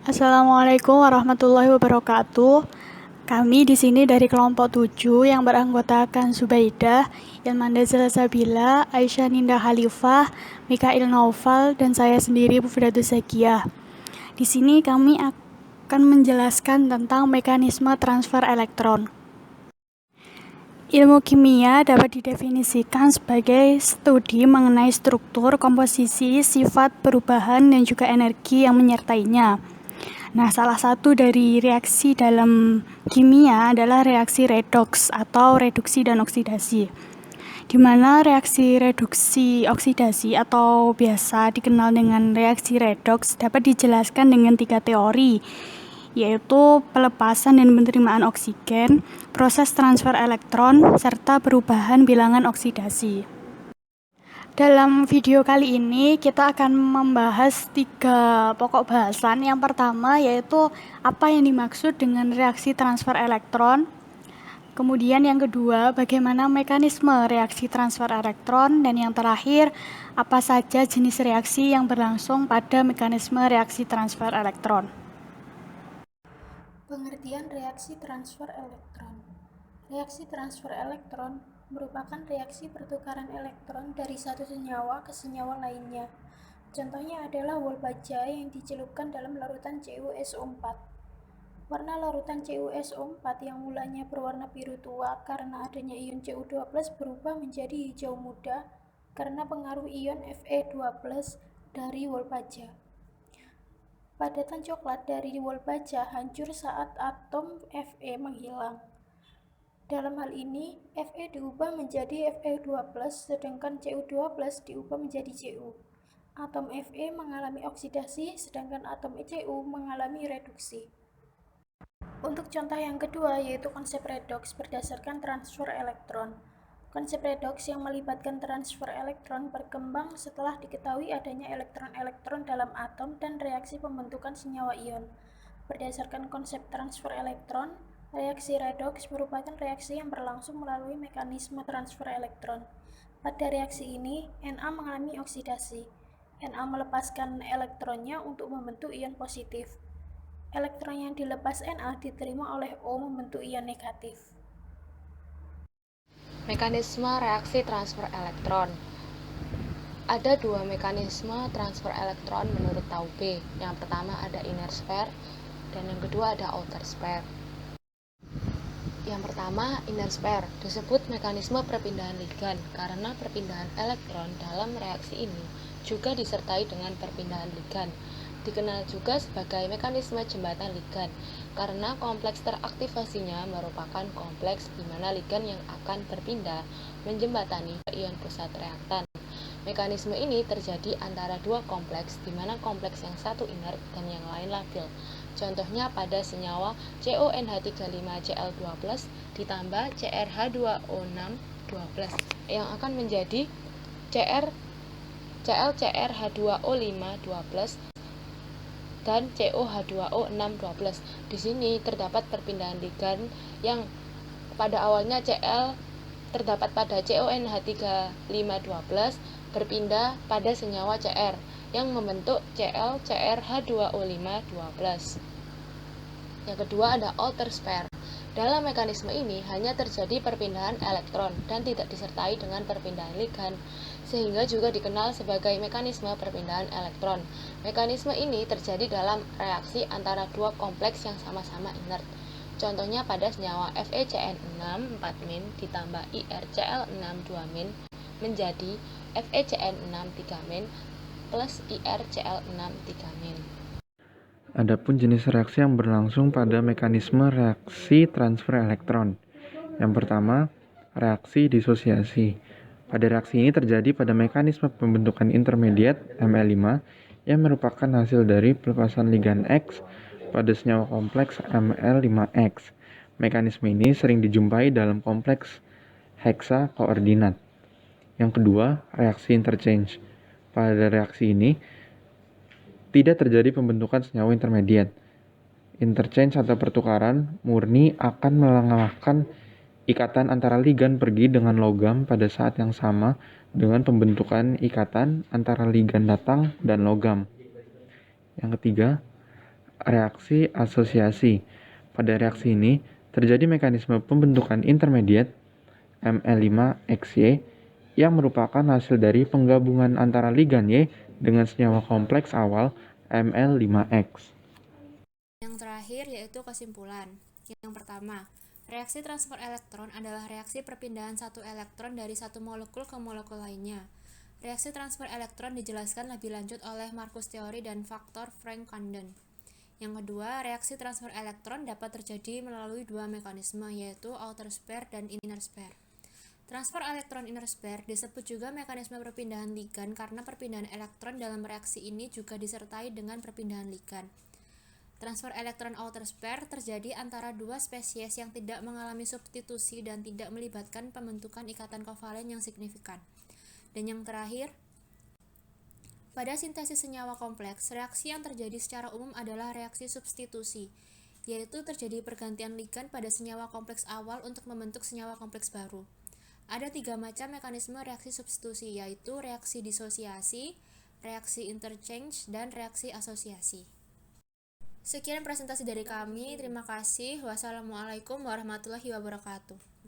Assalamualaikum warahmatullahi wabarakatuh. Kami di sini dari kelompok 7 yang beranggotakan Zubaidah, Ilmanda Salsabila, Aisyah Ninda Khalifah, Mikail Naufal, dan saya sendiri Mufidatus Zakiyah. Di sini kami akan menjelaskan tentang mekanisme transfer elektron. Ilmu kimia dapat didefinisikan sebagai studi mengenai struktur, komposisi, sifat, perubahan, dan juga energi yang menyertainya. Nah, salah satu dari reaksi dalam kimia adalah reaksi redoks atau reduksi dan oksidasi. Di mana reaksi reduksi oksidasi atau biasa dikenal dengan reaksi redoks dapat dijelaskan dengan 3 teori, yaitu pelepasan dan penerimaan oksigen, proses transfer elektron, serta perubahan bilangan oksidasi. Dalam video kali ini kita akan membahas 3 pokok bahasan. Yang pertama yaitu apa yang dimaksud dengan reaksi transfer elektron. Kemudian yang kedua, bagaimana mekanisme reaksi transfer elektron. Dan yang terakhir, apa saja jenis reaksi yang berlangsung pada mekanisme reaksi transfer elektron. Pengertian reaksi transfer elektron. Reaksi transfer elektron merupakan reaksi pertukaran elektron dari satu senyawa ke senyawa lainnya. Contohnya adalah wol baja yang dicelupkan dalam larutan CuSO4. Warna larutan CuSO4 yang mulanya berwarna biru tua karena adanya ion Cu2+ berubah menjadi hijau muda karena pengaruh ion Fe2+ dari wol baja. Padatan coklat dari wol baja hancur saat atom Fe menghilang. Dalam hal ini, Fe diubah menjadi Fe2+, sedangkan Cu2+ diubah menjadi Cu. Atom Fe mengalami oksidasi, sedangkan atom Cu mengalami reduksi. Untuk contoh yang kedua, yaitu konsep redoks berdasarkan transfer elektron. Konsep redoks yang melibatkan transfer elektron berkembang setelah diketahui adanya elektron-elektron dalam atom dan reaksi pembentukan senyawa ion. Berdasarkan konsep transfer elektron, reaksi redoks merupakan reaksi yang berlangsung melalui mekanisme transfer elektron. Pada reaksi ini, Na mengalami oksidasi. Na melepaskan elektronnya untuk membentuk ion positif. Elektron yang dilepas Na diterima oleh O membentuk ion negatif. Mekanisme reaksi transfer elektron. Ada 2 mekanisme transfer elektron menurut Taube. Yang pertama ada inner sphere dan yang kedua ada outer sphere. Yang pertama, inner sphere disebut mekanisme perpindahan ligan karena perpindahan elektron dalam reaksi ini juga disertai dengan perpindahan ligan. Dikenal juga sebagai mekanisme jembatan ligan karena kompleks teraktivasinya merupakan kompleks di mana ligan yang akan berpindah menjembatani ion pusat reaktan. Mekanisme ini terjadi antara 2 kompleks di mana kompleks yang satu inert dan yang lain labil. Contohnya pada senyawa CONH35Cl2+ ditambah CrH2O6 yang akan menjadi ClCrH2O5 dan COH2O6 Di sini terdapat perpindahan ligan yang pada awalnya Cl terdapat pada CONH35 berpindah pada senyawa Cr yang membentuk ClCrH2O5. Yang kedua ada outer sphere. Dalam mekanisme ini hanya terjadi perpindahan elektron dan tidak disertai dengan perpindahan ligan, sehingga juga dikenal sebagai mekanisme perpindahan elektron. Mekanisme ini terjadi dalam reaksi antara 2 kompleks yang sama-sama inert. Contohnya pada senyawa FeCN6 4- ditambah IrCl6 2- menjadi FeCN6 3- plus IrCl6 3-. Adapun jenis reaksi yang berlangsung pada mekanisme reaksi transfer elektron. Yang pertama, reaksi disosiasi. Pada reaksi ini terjadi pada mekanisme pembentukan intermediat Ml5 yang merupakan hasil dari pelepasan ligan X pada senyawa kompleks Ml5X. Mekanisme ini sering dijumpai dalam kompleks heksa koordinat. Yang kedua, reaksi interchange. Pada reaksi ini tidak terjadi pembentukan senyawa intermediat. Interchange atau pertukaran murni akan mengalahkan ikatan antara ligan pergi dengan logam pada saat yang sama dengan pembentukan ikatan antara ligan datang dan logam. Yang ketiga, reaksi asosiasi. Pada reaksi ini, terjadi mekanisme pembentukan intermediat Ml5XY yang merupakan hasil dari penggabungan antara ligan Y dengan senyawa kompleks awal Ml5X. Yang terakhir yaitu kesimpulan. Yang pertama, reaksi transfer elektron adalah reaksi perpindahan satu elektron dari satu molekul ke molekul lainnya. Reaksi transfer elektron dijelaskan lebih lanjut oleh Marcus Theory dan faktor Frank Condon. Yang kedua, reaksi transfer elektron dapat terjadi melalui dua mekanisme, yaitu outer spare dan inner spare. Transfer elektron inner spare disebut juga mekanisme perpindahan ligan karena perpindahan elektron dalam reaksi ini juga disertai dengan perpindahan ligan. Transfer elektron outer spare terjadi antara dua spesies yang tidak mengalami substitusi dan tidak melibatkan pembentukan ikatan kovalen yang signifikan. Dan yang terakhir, pada sintesis senyawa kompleks, reaksi yang terjadi secara umum adalah reaksi substitusi, yaitu terjadi pergantian ligan pada senyawa kompleks awal untuk membentuk senyawa kompleks baru. Ada 3 macam mekanisme reaksi substitusi, yaitu reaksi disosiasi, reaksi interchange, dan reaksi asosiasi. Sekian presentasi dari kami, terima kasih. Wassalamualaikum warahmatullahi wabarakatuh.